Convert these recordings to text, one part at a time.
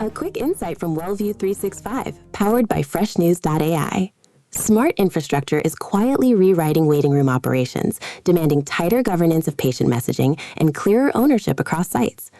A quick insight from WellView 365, powered by freshnews.ai. Smart infrastructure is quietly rewriting waiting room operations, demanding tighter governance of patient messaging and clearer ownership across sites.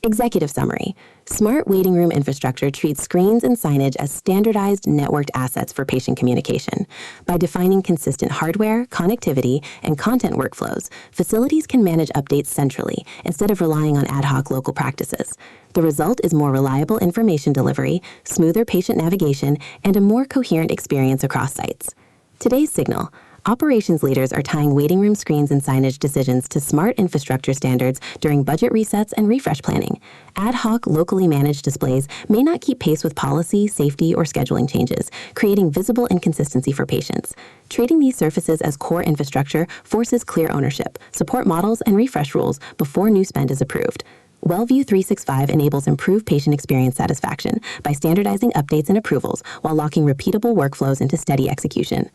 Executive summary. Smart waiting room infrastructure treats screens and signage as standardized networked assets for patient communication. By defining consistent hardware, connectivity, and content workflows, facilities can manage updates centrally instead of relying on ad hoc local practices. The result is more reliable information delivery, smoother patient navigation, and a more coherent experience across sites. Today's signal. Operations leaders are tying waiting room screens and signage decisions to smart infrastructure standards during budget resets and refresh planning. Ad hoc, locally managed displays may not keep pace with policy, safety, or scheduling changes, creating visible inconsistency for patients. Treating these surfaces as core infrastructure forces clear ownership, support models, and refresh rules before new spend is approved. WellView 365 enables improved patient experience satisfaction by standardizing updates and approvals while locking repeatable workflows into steady execution.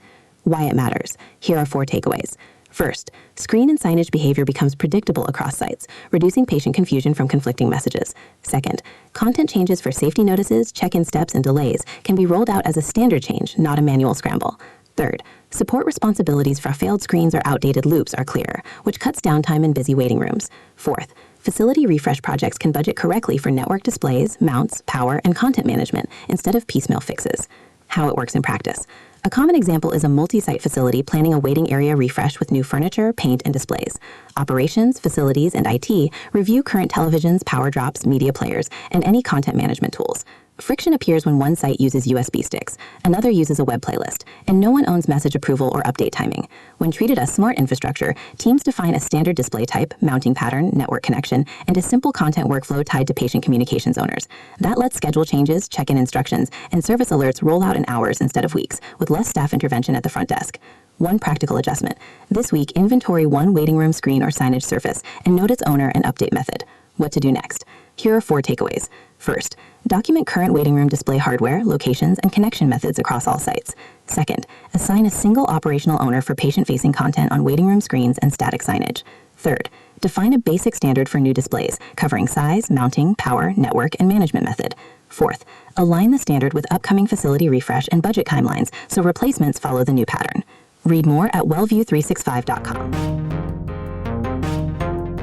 Why it matters. Here are 4 takeaways. First, screen and signage behavior becomes predictable across sites, reducing patient confusion from conflicting messages. Second, content changes for safety notices, check-in steps, and delays can be rolled out as a standard change, not a manual scramble. Third, support responsibilities for failed screens or outdated loops are clearer, which cuts downtime in busy waiting rooms. Fourth, facility refresh projects can budget correctly for network displays, mounts, power, and content management instead of piecemeal fixes. How it works in practice. A common example is a multi-site facility planning a waiting area refresh with new furniture, paint, and displays. Operations, facilities, and IT review current televisions, power drops, media players, and any content management tools. Friction appears when one site uses USB sticks, another uses a web playlist, and no one owns message approval or update timing. When treated as smart infrastructure, teams define a standard display type, mounting pattern, network connection, and a simple content workflow tied to patient communications owners. That lets schedule changes, check-in instructions, and service alerts roll out in hours instead of weeks, with less staff intervention at the front desk. One practical adjustment. This week, inventory one waiting room screen or signage surface and note its owner and update method. What to do next? Here are 4 takeaways. First, document current waiting room display hardware, locations, and connection methods across all sites. Second, assign a single operational owner for patient-facing content on waiting room screens and static signage. Third, define a basic standard for new displays, covering size, mounting, power, network, and management method. Fourth, align the standard with upcoming facility refresh and budget timelines so replacements follow the new pattern. Read more at wellview365.com.